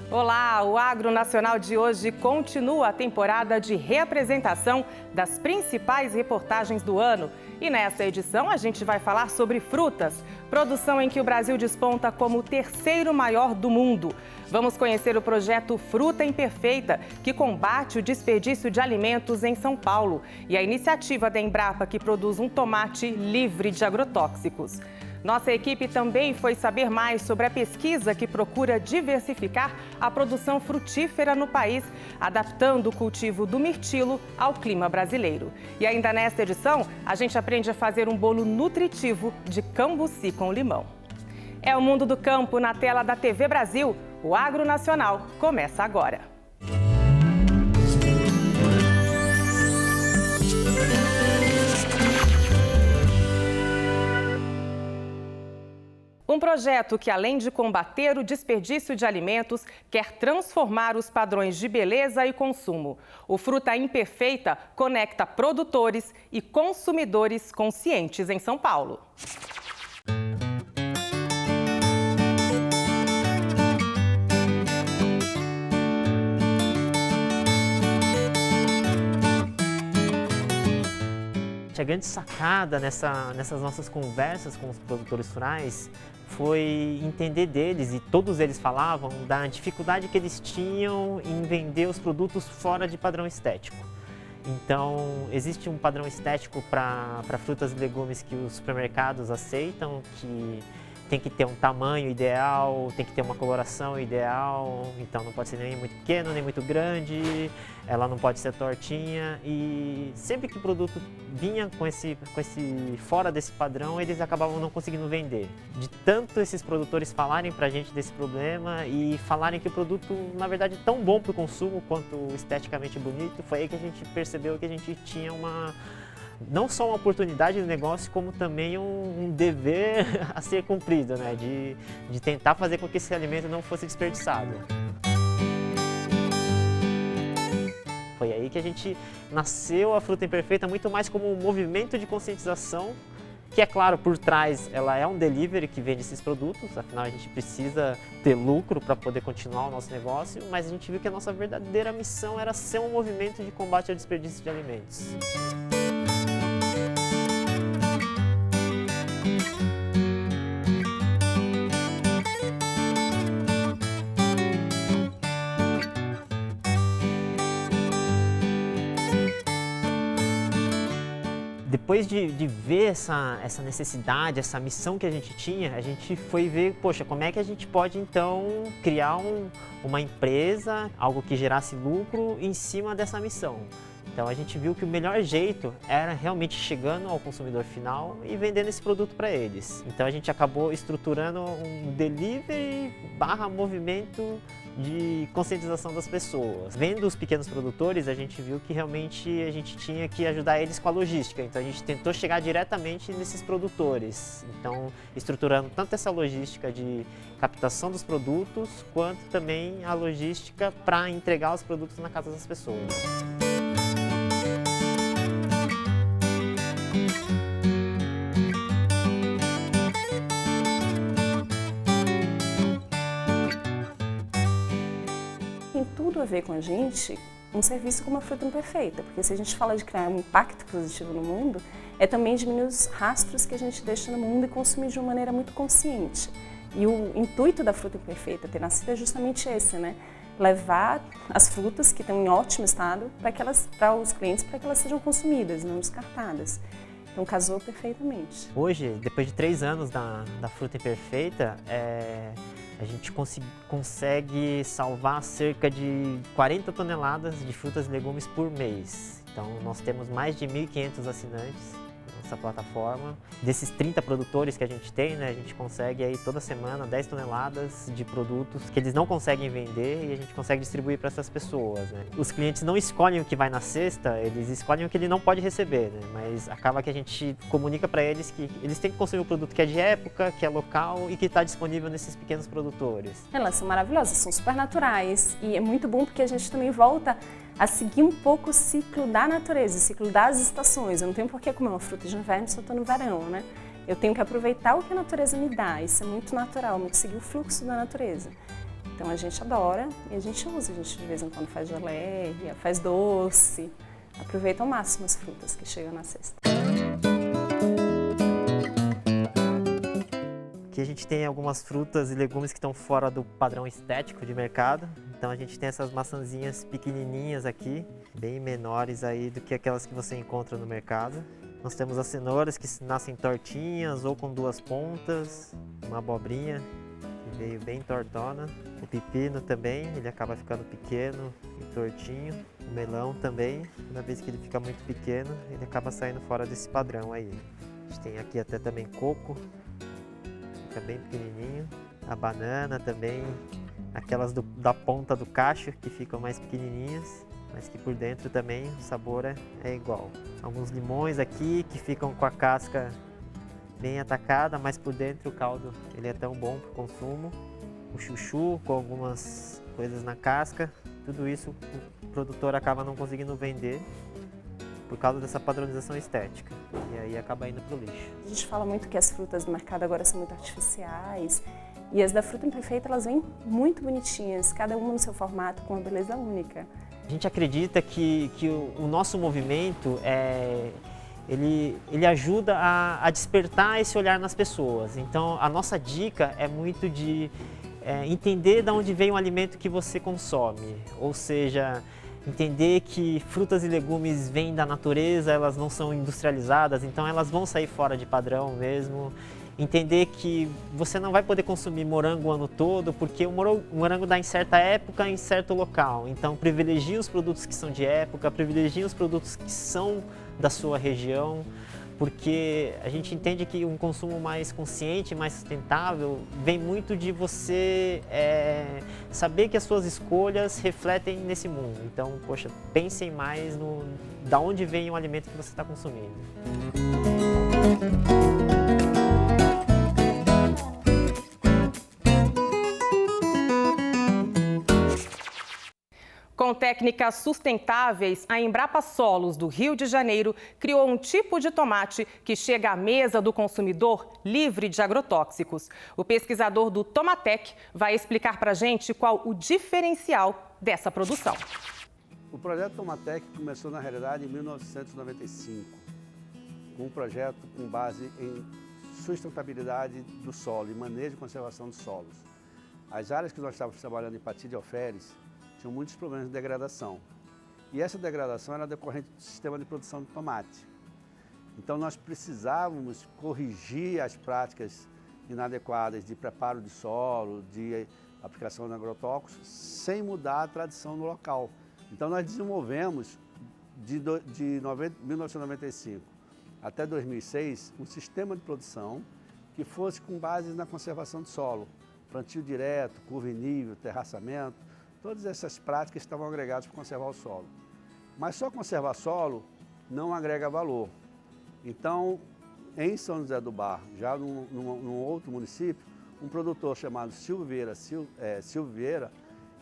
Olá, o Agro Nacional de hoje continua a temporada de reapresentação das principais reportagens do ano. E nesta edição a gente vai falar sobre frutas, produção em que o Brasil desponta como o terceiro maior do mundo. Vamos conhecer o projeto Fruta Imperfeita, que combate o desperdício de alimentos em São Paulo, e a iniciativa da Embrapa, que produz um tomate livre de agrotóxicos. Nossa equipe também foi saber mais sobre a pesquisa que procura diversificar a produção frutífera no país, adaptando o cultivo do mirtilo ao clima brasileiro. E ainda nesta edição, a gente aprende a fazer um bolo nutritivo de cambuci com limão. É o Mundo do Campo na tela da TV Brasil. O Agro Nacional começa agora. Um projeto que, além de combater o desperdício de alimentos, quer transformar os padrões de beleza e consumo. O Fruta Imperfeita conecta produtores e consumidores conscientes em São Paulo. A grande sacada nessas nossas conversas com os produtores rurais foi entender deles, e todos eles falavam da dificuldade que eles tinham em vender os produtos fora de padrão estético. Então, existe um padrão estético para frutas e legumes que os supermercados aceitam, que tem que ter um tamanho ideal, tem que ter uma coloração ideal, então não pode ser nem muito pequeno, nem muito grande, ela não pode ser tortinha, e sempre que o produto vinha com esse fora desse padrão, eles acabavam não conseguindo vender. De tanto esses produtores falarem pra gente desse problema e falarem que o produto, na verdade, é tão bom para o consumo quanto esteticamente bonito, foi aí que a gente percebeu que a gente tinha não só uma oportunidade de negócio, como também um dever a ser cumprido, né? De tentar fazer com que esse alimento não fosse desperdiçado. Foi aí que a gente nasceu a Fruta Imperfeita muito mais como um movimento de conscientização, que é claro, por trás ela é um delivery que vende esses produtos, afinal a gente precisa ter lucro para poder continuar o nosso negócio, mas a gente viu que a nossa verdadeira missão era ser um movimento de combate ao desperdício de alimentos. Depois de ver essa necessidade, essa missão que a gente tinha, a gente foi ver, poxa, como é que a gente pode então criar uma empresa, algo que gerasse lucro em cima dessa missão. Então a gente viu que o melhor jeito era realmente chegando ao consumidor final e vendendo esse produto para eles. Então a gente acabou estruturando um delivery / movimento de conscientização das pessoas. Vendo os pequenos produtores, a gente viu que realmente a gente tinha que ajudar eles com a logística. Então a gente tentou chegar diretamente nesses produtores. Então estruturando tanto essa logística de captação dos produtos, quanto também a logística para entregar os produtos na casa das pessoas. Tem tudo a ver com a gente um serviço como a Fruta Imperfeita, porque se a gente fala de criar um impacto positivo no mundo, é também diminuir os rastros que a gente deixa no mundo e consumir de uma maneira muito consciente. E o intuito da Fruta Imperfeita ter nascido é justamente esse, né? Levar as frutas que estão em ótimo estado para os clientes, para que elas sejam consumidas, não descartadas. Então casou perfeitamente. Hoje, depois de 3 anos da Fruta Imperfeita, a gente consegue salvar cerca de 40 toneladas de frutas e legumes por mês. Então nós temos mais de 1.500 assinantes nessa plataforma. Desses 30 produtores que a gente tem, né, a gente consegue aí toda semana 10 toneladas de produtos que eles não conseguem vender e a gente consegue distribuir para essas pessoas, né. Os clientes não escolhem o que vai na cesta, eles escolhem o que ele não pode receber, né, mas acaba que a gente comunica para eles que eles têm que consumir o produto que é de época, que é local e que está disponível nesses pequenos produtores. Elas são maravilhosas, são super naturais e é muito bom porque a gente também volta a seguir um pouco o ciclo da natureza, o ciclo das estações. Eu não tenho por que comer uma fruta de inverno se eu estou no verão, né? Eu tenho que aproveitar o que a natureza me dá, isso é muito natural, muito seguir o fluxo da natureza. Então a gente adora e a gente usa, a gente de vez em quando faz geleia, faz doce, aproveita ao máximo as frutas que chegam na cesta. Aqui a gente tem algumas frutas e legumes que estão fora do padrão estético de mercado. Então a gente tem essas maçãzinhas pequenininhas aqui, bem menores aí do que aquelas que você encontra no mercado. Nós temos as cenouras que nascem tortinhas ou com duas pontas, uma abobrinha que veio bem tortona. O pepino também, ele acaba ficando pequeno e tortinho. O melão também, uma vez que ele fica muito pequeno, ele acaba saindo fora desse padrão aí. A gente tem aqui até também coco, fica bem pequenininho. A banana também, aquelas da ponta do cacho que ficam mais pequenininhas, mas que por dentro também o sabor é igual. Alguns limões aqui que ficam com a casca bem atacada, mas por dentro o caldo ele é tão bom para o consumo. O chuchu com algumas coisas na casca, tudo isso o produtor acaba não conseguindo vender por causa dessa padronização estética, e aí acaba indo para o lixo. A gente fala muito que as frutas do mercado agora são muito artificiais, e as da Fruta Imperfeita elas vêm muito bonitinhas, cada uma no seu formato, com uma beleza única. A gente acredita que o nosso movimento ele ajuda a despertar esse olhar nas pessoas. Então a nossa dica é muito de entender de onde vem o alimento que você consome, ou seja, entender que frutas e legumes vêm da natureza, elas não são industrializadas, então elas vão sair fora de padrão mesmo. Entender que você não vai poder consumir morango o ano todo, porque o morango dá em certa época, em certo local. Então privilegie os produtos que são de época, privilegie os produtos que são da sua região, porque a gente entende que um consumo mais consciente, mais sustentável, vem muito de você saber que as suas escolhas refletem nesse mundo. Então, poxa, pensem mais da onde vem o alimento que você está consumindo. Com técnicas sustentáveis, a Embrapa Solos do Rio de Janeiro criou um tipo de tomate que chega à mesa do consumidor livre de agrotóxicos. O pesquisador do Tomatec vai explicar para a gente qual o diferencial dessa produção. O projeto Tomatec começou, na realidade, em 1995, com um projeto com base em sustentabilidade do solo e manejo e conservação dos solos. As áreas que nós estávamos trabalhando em Pati de Alferes tinham muitos problemas de degradação. E essa degradação era decorrente do sistema de produção de tomate. Então nós precisávamos corrigir as práticas inadequadas de preparo de solo, de aplicação de agrotóxicos, sem mudar a tradição no local. Então nós desenvolvemos, de 1995 até 2006, um sistema de produção que fosse com base na conservação do solo. Plantio direto, curva em nível, terraçamento, todas essas práticas estavam agregadas para conservar o solo. Mas só conservar solo não agrega valor. Então, em São José do Barro, já num outro município, um produtor chamado Silvio Vieira,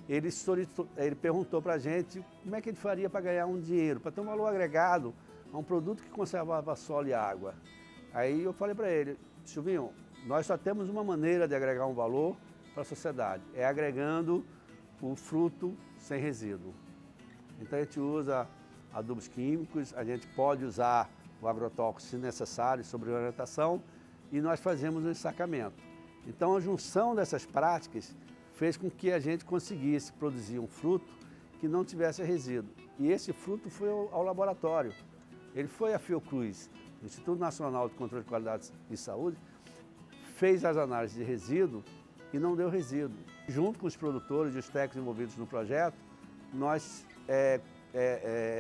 ele perguntou para a gente como é que ele faria para ganhar um dinheiro, para ter um valor agregado a um produto que conservava solo e água. Aí eu falei para ele, Silvinho, nós só temos uma maneira de agregar um valor para a sociedade, é agregando o fruto sem resíduo. Então a gente usa adubos químicos, a gente pode usar o agrotóxico se necessário, sob orientação, e nós fazemos o ensacamento. Então a junção dessas práticas fez com que a gente conseguisse produzir um fruto que não tivesse resíduo. E esse fruto foi ao laboratório. Ele foi à Fiocruz, o Instituto Nacional de Controle de Qualidade e Saúde, fez as análises de resíduo e não deu resíduo. Junto com os produtores e os técnicos envolvidos no projeto, nós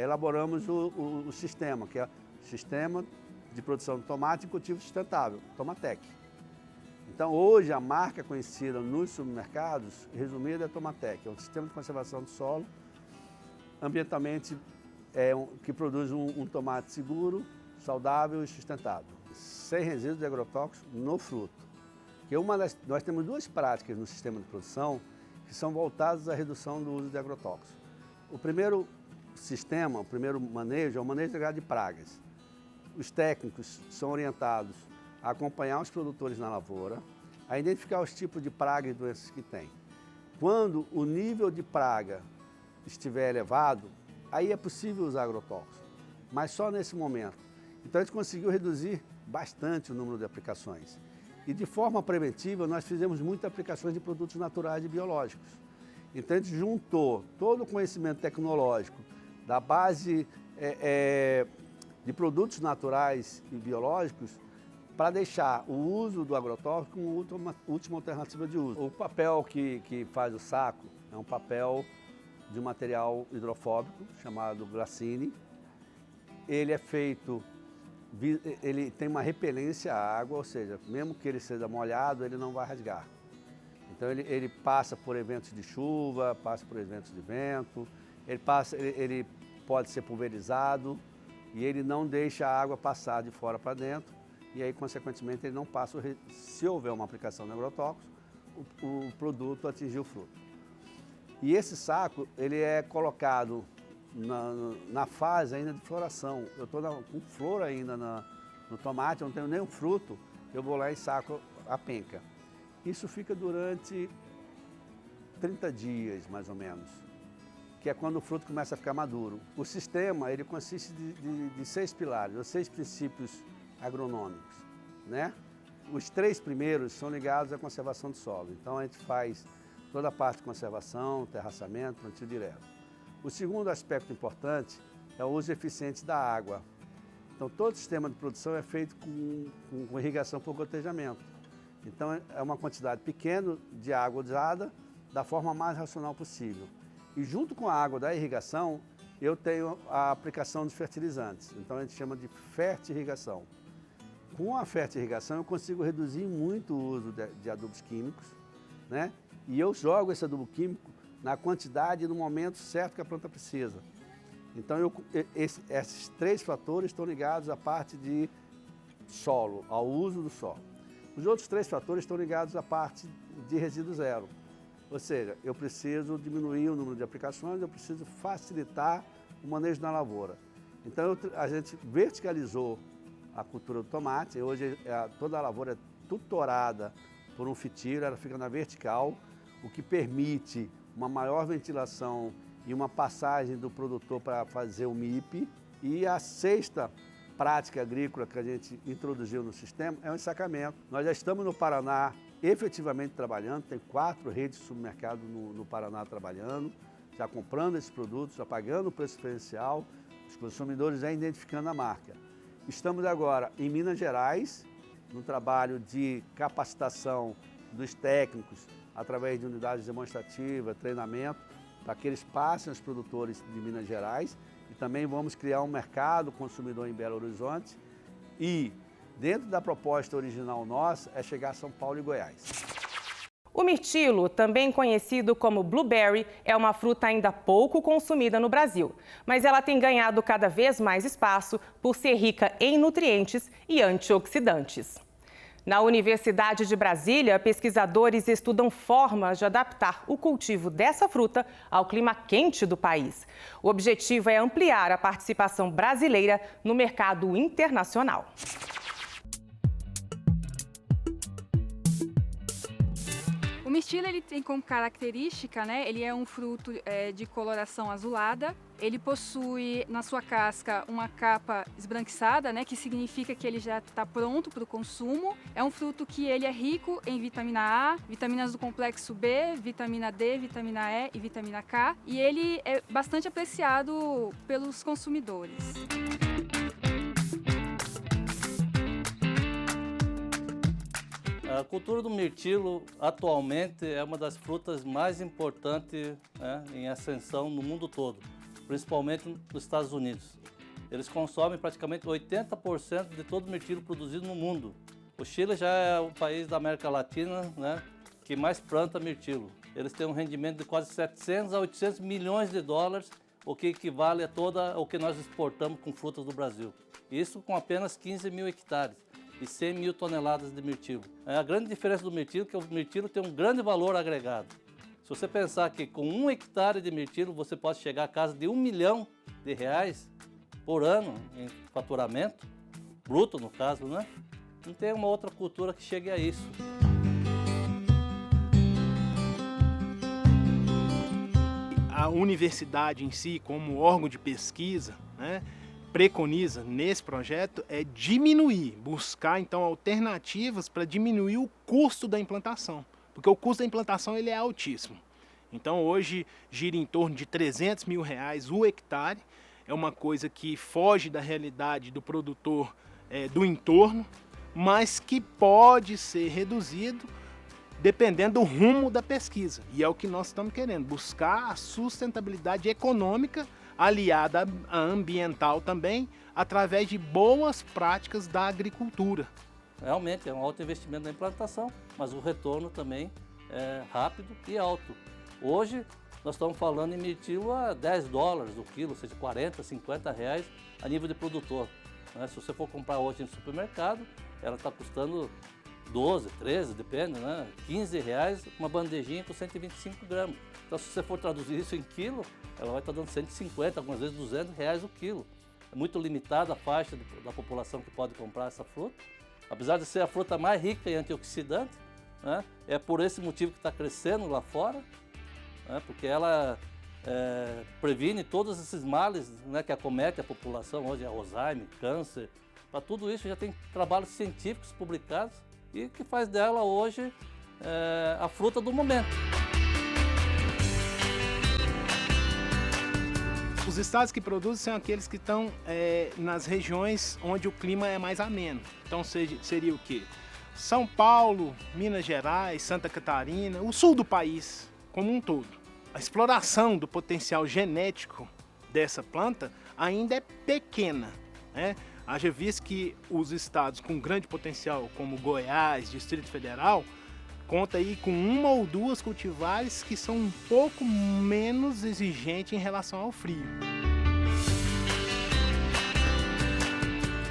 elaboramos o sistema, que é o Sistema de Produção de Tomate e Cultivo Sustentável, Tomatec. Então, hoje, a marca conhecida nos supermercados, resumida, é Tomatec. É um sistema de conservação do solo, ambientalmente, que produz um tomate seguro, saudável e sustentável, sem resíduos de agrotóxicos no fruto. Nós temos duas práticas no sistema de produção que são voltadas à redução do uso de agrotóxicos. O primeiro sistema, o primeiro manejo, é o manejo integrado de pragas. Os técnicos são orientados a acompanhar os produtores na lavoura, a identificar os tipos de pragas e doenças que têm. Quando o nível de praga estiver elevado, aí é possível usar agrotóxico, mas só nesse momento. Então a gente conseguiu reduzir bastante o número de aplicações. E de forma preventiva, nós fizemos muitas aplicações de produtos naturais e biológicos. Então a gente juntou todo o conhecimento tecnológico da base de produtos naturais e biológicos para deixar o uso do agrotóxico como última alternativa de uso. O papel que faz o saco é um papel de material hidrofóbico chamado Glacine. Ele é feito, ele tem uma repelência à água, ou seja, mesmo que ele seja molhado, ele não vai rasgar. Então ele passa por eventos de chuva, passa por eventos de vento, ele pode ser pulverizado e ele não deixa a água passar de fora para dentro e aí, consequentemente, ele não passa, se houver uma aplicação de agrotóxico, o produto atingir o fruto. E esse saco, ele é colocado na fase ainda de floração. Eu estou com flor ainda no tomate, eu não tenho nenhum fruto, eu vou lá e saco a penca. Isso fica durante 30 dias, mais ou menos, que é quando o fruto começa a ficar maduro. O sistema, ele consiste de 6 pilares, ou 6 princípios agronômicos, né? Os 3 primeiros são ligados à conservação do solo. Então, a gente faz toda a parte de conservação, terraçamento, plantio direto. O segundo aspecto importante é o uso eficiente da água. Então, todo o sistema de produção é feito com irrigação por gotejamento. Então, é uma quantidade pequena de água usada da forma mais racional possível. E junto com a água da irrigação, eu tenho a aplicação de fertilizantes. Então, a gente chama de fertirrigação. Com a fertirrigação, eu consigo reduzir muito o uso de adubos químicos, né? E eu jogo esse adubo químico na quantidade e no momento certo que a planta precisa. Então, esses 3 fatores estão ligados à parte de solo, ao uso do solo. Os outros 3 fatores estão ligados à parte de resíduo zero. Ou seja, eu preciso diminuir o número de aplicações, eu preciso facilitar o manejo na lavoura. Então, a gente verticalizou a cultura do tomate. Hoje, toda a lavoura é tutorada por um fitiro, ela fica na vertical, o que permite uma maior ventilação e uma passagem do produtor para fazer o MIP. E a 6ª prática agrícola que a gente introduziu no sistema é o ensacamento. Nós já estamos no Paraná efetivamente trabalhando, tem 4 redes de supermercado no Paraná trabalhando, já comprando esses produtos, já pagando o preço diferencial, os consumidores já identificando a marca. Estamos agora em Minas Gerais, no trabalho de capacitação dos técnicos, através de unidades demonstrativas, treinamento, para que eles passem aos produtores de Minas Gerais. E também vamos criar um mercado consumidor em Belo Horizonte. E, dentro da proposta original nossa, é chegar a São Paulo e Goiás. O mirtilo, também conhecido como blueberry, é uma fruta ainda pouco consumida no Brasil, mas ela tem ganhado cada vez mais espaço por ser rica em nutrientes e antioxidantes. Na Universidade de Brasília, pesquisadores estudam formas de adaptar o cultivo dessa fruta ao clima quente do país. O objetivo é ampliar a participação brasileira no mercado internacional. O mirtilo, ele tem como característica, né, ele é um fruto de coloração azulada. Ele possui na sua casca uma capa esbranquiçada, né, que significa que ele já está pronto para o consumo. É um fruto que ele é rico em vitamina A, vitaminas do complexo B, vitamina D, vitamina E e vitamina K. E ele é bastante apreciado pelos consumidores. A cultura do mirtilo atualmente é uma das frutas mais importantes, né, em ascensão no mundo todo, principalmente nos Estados Unidos. Eles consomem praticamente 80% de todo o mirtilo produzido no mundo. O Chile já é o país da América Latina, né, que mais planta mirtilo. Eles têm um rendimento de quase 700 a 800 milhões de dólares, o que equivale a todo o que nós exportamos com frutas do Brasil. Isso com apenas 15 mil hectares e 100 mil toneladas de mirtilo. A grande diferença do mirtilo é que o mirtilo tem um grande valor agregado. Se você pensar que com 1 hectare de mirtilo você pode chegar a casa de R$1 milhão por ano em faturamento, bruto no caso, né? Não tem uma outra cultura que chegue a isso. a universidade em si, como órgão de pesquisa, né, preconiza nesse projeto é diminuir, buscar então alternativas para diminuir o custo da implantação, porque o custo da implantação ele é altíssimo. Então hoje gira em torno de R$300 mil o hectare, é uma coisa que foge da realidade do produtor do entorno, mas que pode ser reduzido dependendo do rumo da pesquisa. E é o que nós estamos querendo, buscar a sustentabilidade econômica aliada à ambiental também, através de boas práticas da agricultura. Realmente é um alto investimento na implantação, mas o retorno também é rápido e alto. Hoje nós estamos falando em mirtilo a $10 o quilo, ou seja, R$40, R$50 a nível de produtor. Se você for comprar hoje no supermercado, ela está custando 12, 13, depende, né? R$15 uma bandejinha com 125 gramas. Então, se você for traduzir isso em quilo, ela vai estar dando 150, algumas vezes R$200 o quilo. É muito limitada a faixa da população que pode comprar essa fruta. Apesar de ser a fruta mais rica em antioxidante, né? É por esse motivo que está crescendo lá fora, né? Porque ela previne todos esses males, né, que acometem a população hoje, Alzheimer, câncer. Para tudo isso já tem trabalhos científicos publicados e que faz dela hoje a fruta do momento. Os estados que produzem são aqueles que estão nas regiões onde o clima é mais ameno. Então seria o quê? São Paulo, Minas Gerais, Santa Catarina, o sul do país como um todo. A exploração do potencial genético dessa planta ainda é pequena, né? Haja visto que os estados com grande potencial, como Goiás, Distrito Federal, conta aí com uma ou duas cultivares que são um pouco menos exigentes em relação ao frio.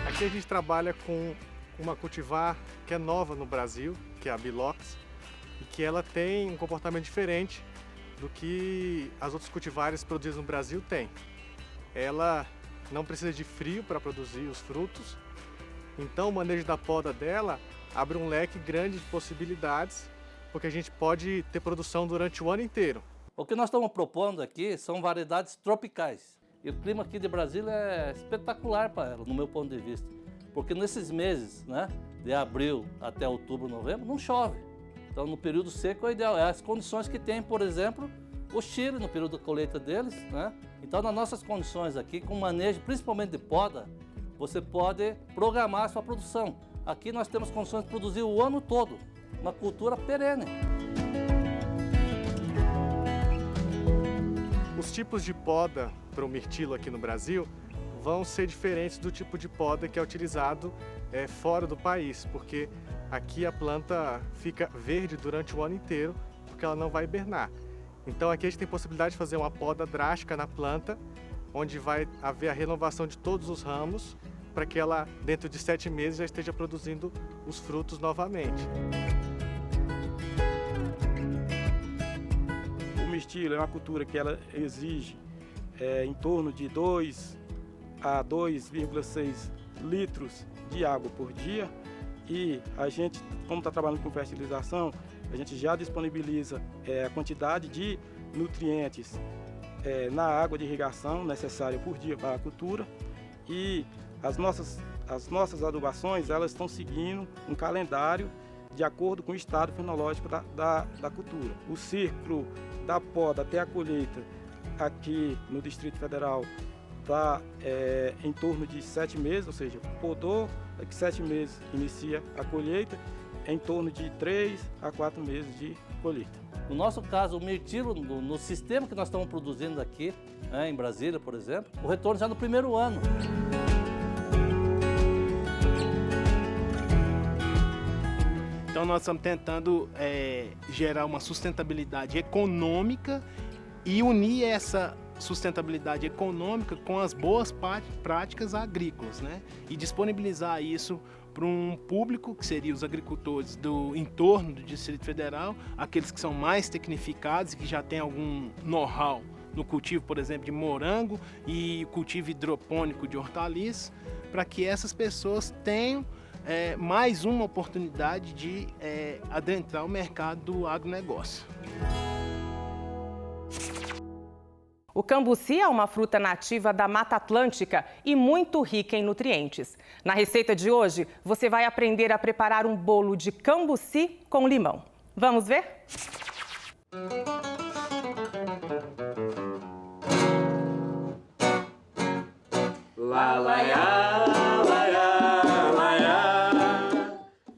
Aqui a gente trabalha com uma cultivar que é nova no Brasil, que é a Biloxi, e que ela tem um comportamento diferente do que as outras cultivares produzidas no Brasil têm. Ela não precisa de frio para produzir os frutos, então o manejo da poda dela abre um leque grande de possibilidades, porque a gente pode ter produção durante o ano inteiro. O que nós estamos propondo aqui são variedades tropicais. E o clima aqui de Brasília é espetacular para ela, no meu ponto de vista. Porque nesses meses, né, de abril até outubro, novembro, não chove. Então no período seco é ideal. É as condições que tem, por exemplo, o Chile no período da colheita deles, né? Então nas nossas condições aqui, com manejo principalmente de poda, você pode programar a sua produção. Aqui nós temos condições de produzir o ano todo, uma cultura perene. Os tipos de poda para o mirtilo aqui no Brasil vão ser diferentes do tipo de poda que é utilizado fora do país, porque aqui a planta fica verde durante o ano inteiro, porque ela não vai hibernar. Então aqui a gente tem possibilidade de fazer uma poda drástica na planta, onde vai haver a renovação de todos os ramos, para que ela, dentro de 7 meses, já esteja produzindo os frutos novamente. O mirtilo é uma cultura que ela exige em torno de 2 a 2,6 litros de água por dia, e a gente, como está trabalhando com fertilização, a gente já disponibiliza a quantidade de nutrientes na água de irrigação necessária por dia para a cultura, e as nossas adubações elas estão seguindo um calendário de acordo com o estado fenológico da cultura. O ciclo da poda até a colheita aqui no Distrito Federal está em torno de 7 meses, ou seja, podou, daqui 7 meses inicia a colheita, em torno de 3 a 4 meses de colheita. No nosso caso, o mirtilo, no sistema que nós estamos produzindo aqui, né, em Brasília, por exemplo, o retorno já no primeiro ano. Então nós estamos tentando gerar uma sustentabilidade econômica e unir essa sustentabilidade econômica com as boas práticas agrícolas, né? E disponibilizar isso para um público que seria os agricultores do entorno do Distrito Federal, aqueles que são mais tecnificados e que já têm algum know-how no cultivo, por exemplo, de morango e cultivo hidropônico de hortaliças, para que essas pessoas tenham mais uma oportunidade de adentrar o mercado do agronegócio. O cambuci é uma fruta nativa da Mata Atlântica e muito rica em nutrientes. Na receita de hoje, você vai aprender a preparar um bolo de cambuci com limão. Vamos ver?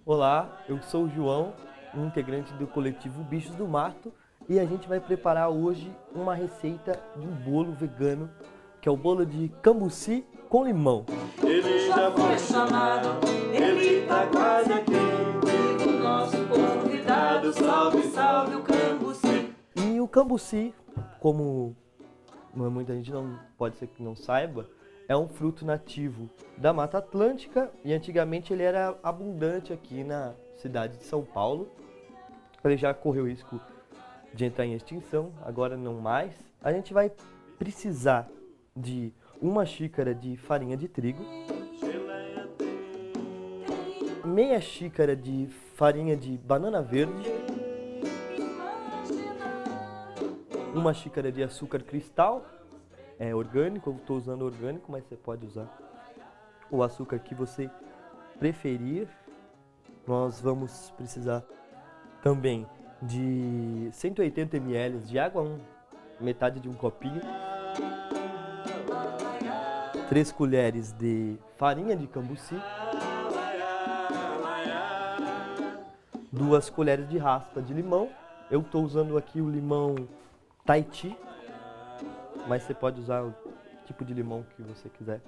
Olá, eu sou o João, um integrante do coletivo Bichos do Mato, e a gente vai preparar hoje uma receita de um bolo vegano, que é o bolo de cambuci com limão. Ele já foi chamado, ele tá quase aqui, o nosso convidado, salve, salve o cambuci. E o cambuci, como muita gente não pode ser que não saiba, é um fruto nativo da Mata Atlântica e antigamente ele era abundante aqui na cidade de São Paulo. Ele já correu risco de entrar em extinção, agora não mais. A gente vai precisar de uma xícara de farinha de trigo, meia xícara de farinha de banana verde, uma xícara de açúcar cristal, orgânico, eu estou usando orgânico, mas você pode usar o açúcar que você preferir. Nós vamos precisar também de 180 ml de água, metade de um copinho, 3 colheres de farinha de cambuci, 2 colheres de raspa de limão. Eu estou usando aqui o limão Tahiti, mas você pode usar o tipo de limão que você quiser,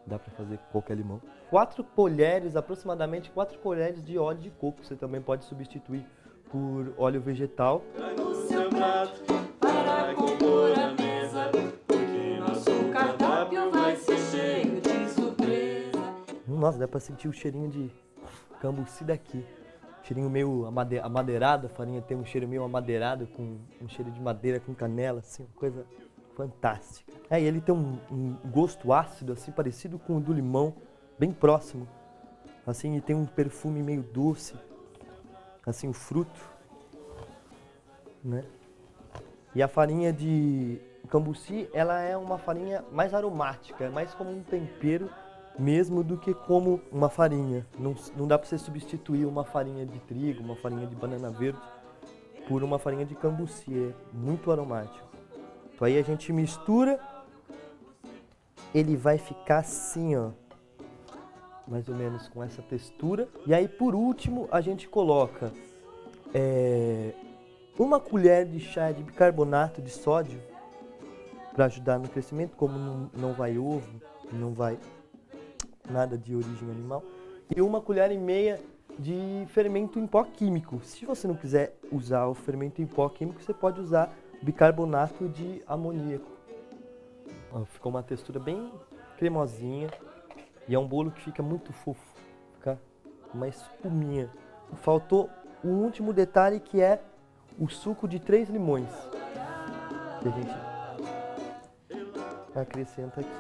dá para fazer qualquer limão. 4 colheres, aproximadamente 4 colheres de óleo de coco, você também pode substituir por óleo vegetal. No seu prato, para compor a mesa, porque nosso cardápio vai ser cheio de surpresa. Nossa, dá para sentir o cheirinho de cambuci daqui. Cheirinho meio amadeirado, a farinha tem um cheiro meio amadeirado, com um cheiro de madeira com canela, assim, uma coisa fantástica. E ele tem um gosto ácido, assim, parecido com o do limão, bem próximo. Assim, e tem um perfume meio doce, assim, o fruto, né? E a farinha de cambuci, ela é uma farinha mais aromática, é mais como um tempero mesmo do que como uma farinha. Não dá para você substituir uma farinha de trigo, uma farinha de banana verde por uma farinha de cambuci, é muito aromático. Então aí a gente mistura, ele vai ficar assim, ó, mais ou menos com essa textura. E aí por último a gente coloca uma colher de chá de bicarbonato de sódio para ajudar no crescimento, como não vai ovo, não vai nada de origem animal, e 1,5 colher de fermento em pó químico. Se você não quiser usar o fermento em pó químico, você pode usar bicarbonato de amoníaco. Ficou uma textura bem cremosinha e é um bolo que fica muito fofo, fica uma espuminha. Faltou o último detalhe, que é o suco de 3 limões, que a gente acrescenta aqui.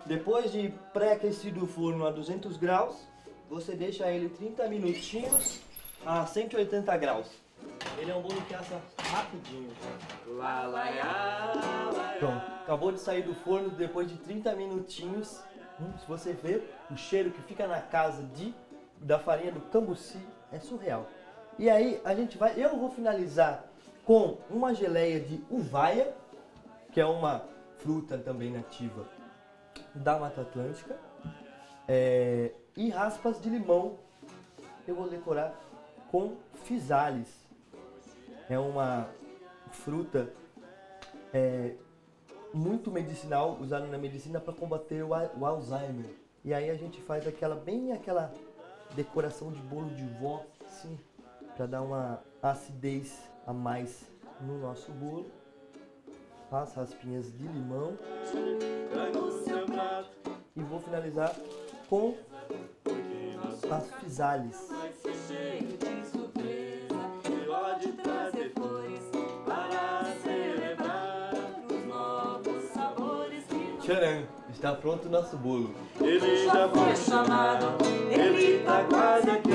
Depois de pré-aquecido o forno a 200 graus, você deixa ele 30 minutinhos a 180 graus. Ele é um bolo que assa rapidinho. Pronto, acabou de sair do forno depois de 30 minutinhos. Se você ver, o cheiro que fica na casa da farinha do cambuci é surreal. E aí eu vou finalizar com uma geleia de uvaia, que é uma fruta também nativa da Mata Atlântica, e raspas de limão. Eu vou decorar com physalis. É uma fruta muito medicinal, usada na medicina para combater o Alzheimer. E aí a gente faz aquela decoração de bolo de vó, assim, para dar uma acidez a mais no nosso bolo. As raspinhas de limão. E vou finalizar com as physalis. Tcharam! Está pronto o nosso bolo. Ele já foi chamado, ele tá quase aqui.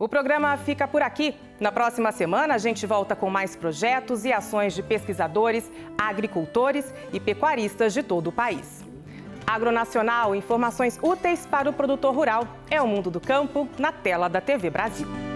O programa fica por aqui. Na próxima semana, a gente volta com mais projetos e ações de pesquisadores, agricultores e pecuaristas de todo o país. Agronacional, informações úteis para o produtor rural. É o Mundo do Campo, na tela da TV Brasil.